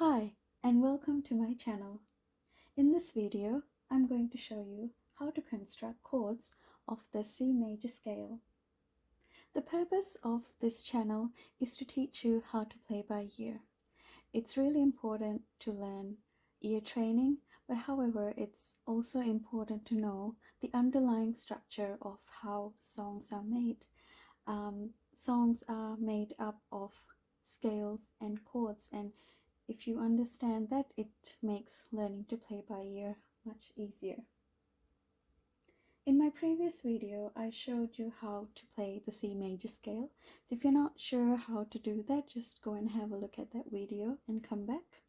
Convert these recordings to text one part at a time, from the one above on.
Hi, and welcome to my channel. In this video, I'm going to show you how to construct chords of the C major scale. The purpose of this channel is to teach you how to play by ear. It's really important to learn ear training, but however, it's also important to know the underlying structure of how songs are made. Songs are made up of scales and chords, and if you understand that, it makes learning to play by ear much easier. In my previous video, I showed you how to play the C major scale. So if you're not sure how to do that, just go and have a look at that video and come back.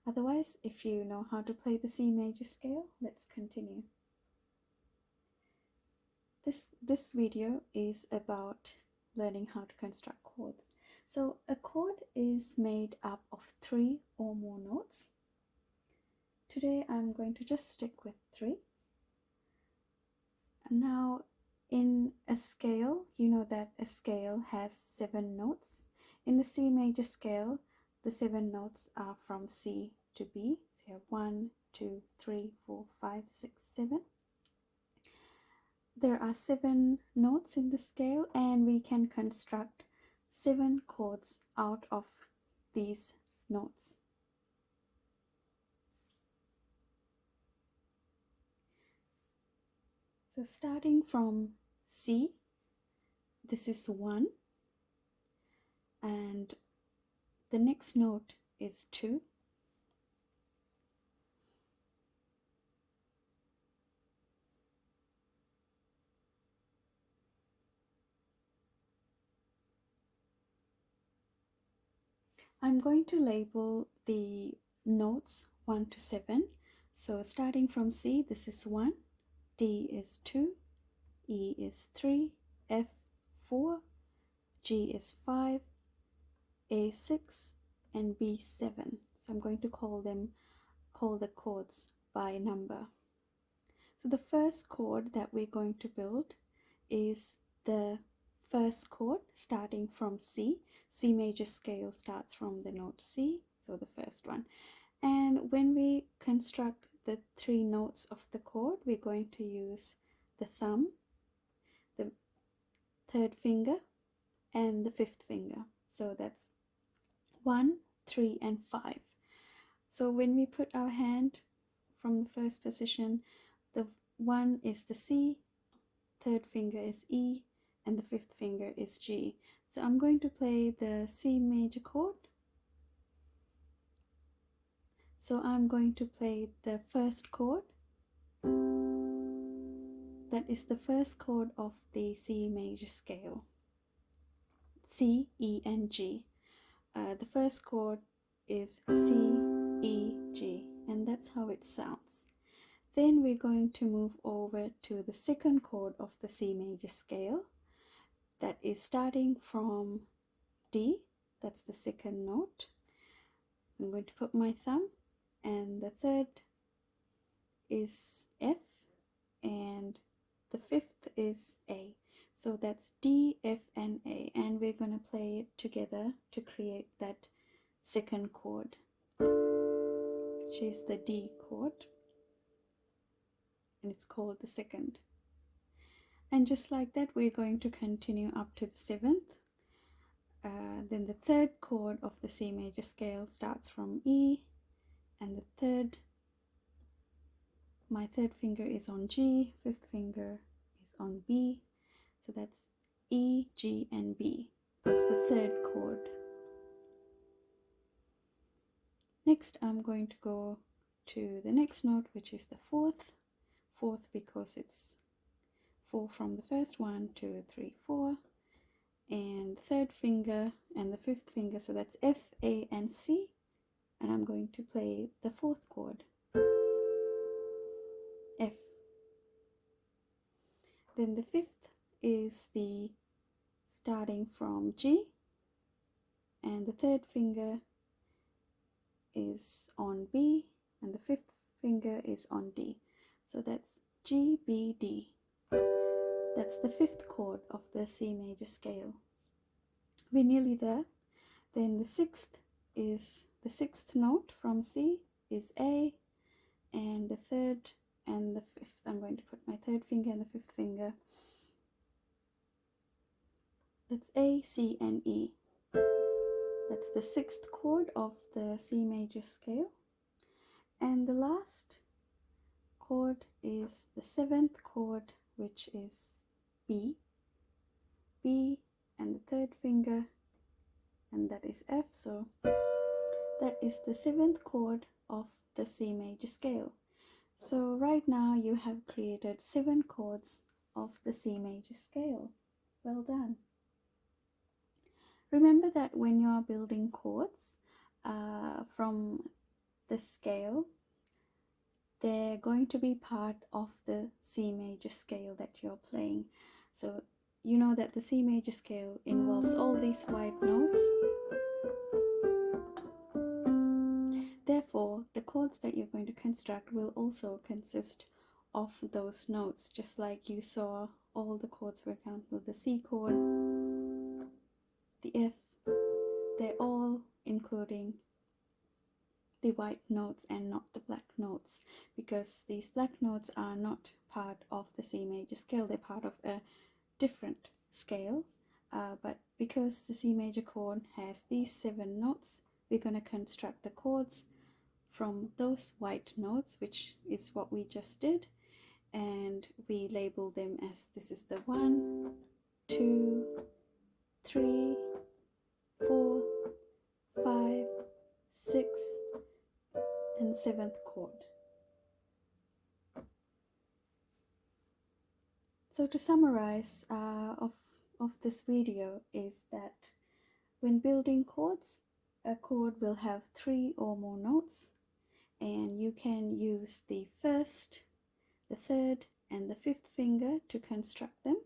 Otherwise, if you know how to play the C major scale, let's continue. This video is about learning how to construct chords. So a chord is made up of 3 or more notes. Today I'm going to just stick with 3. And now in a scale, you know that a scale has 7 notes. In the C major scale, the 7 notes are from C to B. So you have 1, 2, 3, 4, 5, 6, 7. There are 7 notes in the scale, and we can construct 7 chords out of these notes. So starting from C, this is 1, and the next note is 2. I'm going to label the notes 1 to 7. So starting from C, this is 1, D is 2, E is 3, F 4, G is 5, A 6, and B 7. So I'm going to call the chords by number. So the first chord that we're going to build is the first chord starting from C. C major scale starts from the note C, so the first one. And when we construct the 3 notes of the chord, we're going to use the thumb, the 3rd finger, and the 5th finger. So that's 1, 3, and 5. So when we put our hand from the first position, the 1 is the C, 3rd finger is E, and the 5th finger is G. So I'm going to play the C major chord. So I'm going to play the first chord. That is the first chord of the C major scale. C, E, and G. The first chord is C, E, G, and that's how it sounds. Then we're going to move over to the second chord of the C major scale. That is starting from D, that's the second note. I'm going to put my thumb, and the 3rd is F, and the 5th is A. So that's D, F, and A, and we're going to play it together to create that second chord, which is the D chord, and it's called the second. And just like that, we're going to continue up to the 7th. Then the 3rd chord of the C major scale starts from E, and my 3rd finger is on G, 5th finger is on B, so that's E, G, and B. That's the 3rd chord. Next, I'm going to go to the next note, which is the 4th because it's 4 from the first, 1, 2, 3, 4, and 3rd finger and the 5th finger, so that's F, A, and C, and I'm going to play the 4th chord, F. Then the 5th is the starting from G, and the 3rd finger is on B, and the 5th finger is on D, so that's G, B, D. That's the 5th chord of the C major scale. We're nearly there. Then the 6th is the sixth note from C is A, and the third and the fifth, I'm going to put my third finger and the fifth finger, that's A, C, and E. That's the sixth chord of the C major scale. And the last chord is the seventh chord, which is B, B, and the third finger, and that is F. So that is the seventh chord of the C major scale. So right now you have created 7 chords of the C major scale. Well done. Remember that when you are building chords from the scale, they're going to be part of the C major scale that you're playing. So you know that the C major scale involves all these white notes. Therefore, the chords that you're going to construct will also consist of those notes, just like you saw all the chords, for example, the C chord, the F, they're all including the white notes and not the black notes, because these black notes are not part of the C major scale, they're part of a different scale. But because the C major chord has these 7 notes, we're going to construct the chords from those white notes, which is what we just did, and we label them as this is the 1, 2, 3, 4, 5, 6, and 7th chord. So to summarize of this video is that when building chords, a chord will have 3 or more notes, and you can use the first, the third, and the fifth finger to construct them.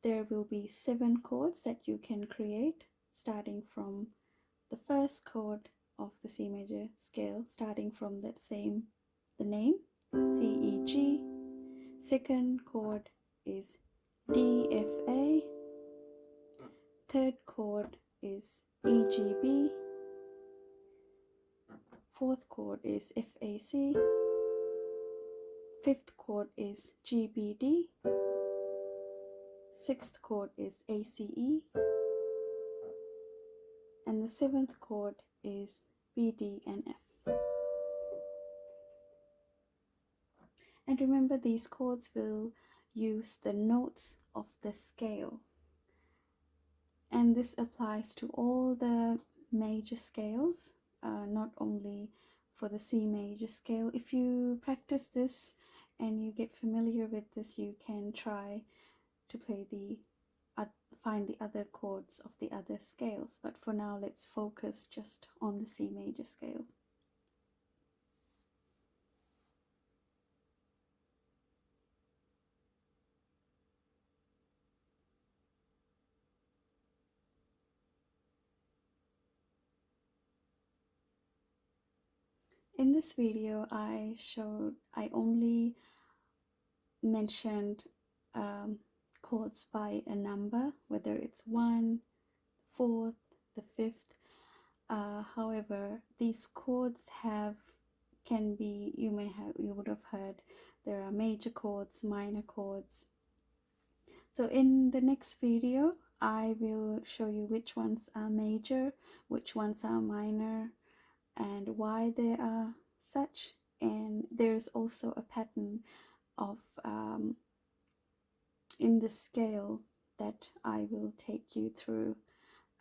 There will be 7 chords that you can create, starting from the first chord of the C major scale, starting from that same, the name, C, E, G. Second chord is D, F, A. Third chord is E, G, B. Fourth chord is F, A, C. Fifth chord is G, B, D. Sixth chord is A, C, E. And the 7th chord is B, D, and F. And remember, these chords will use the notes of the scale. And this applies to all the major scales, not only for the C major scale. If you practice this and you get familiar with this, you can try to play find the other chords of the other scales. But for now, let's focus just on the C major scale. In this video, I only mentioned chords by a number, whether it's 1, 4th, the 5th. However, these chords you would have heard there are major chords, minor chords. So in the next video, I will show you which ones are major, which ones are minor, and why they are such. And there's also a pattern of in the scale that I will take you through,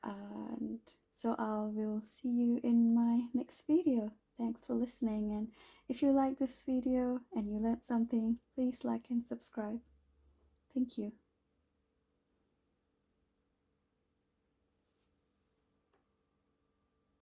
and so I will see you in my next video. Thanks for listening, and if you like this video and you learned something, please like and subscribe. Thank you.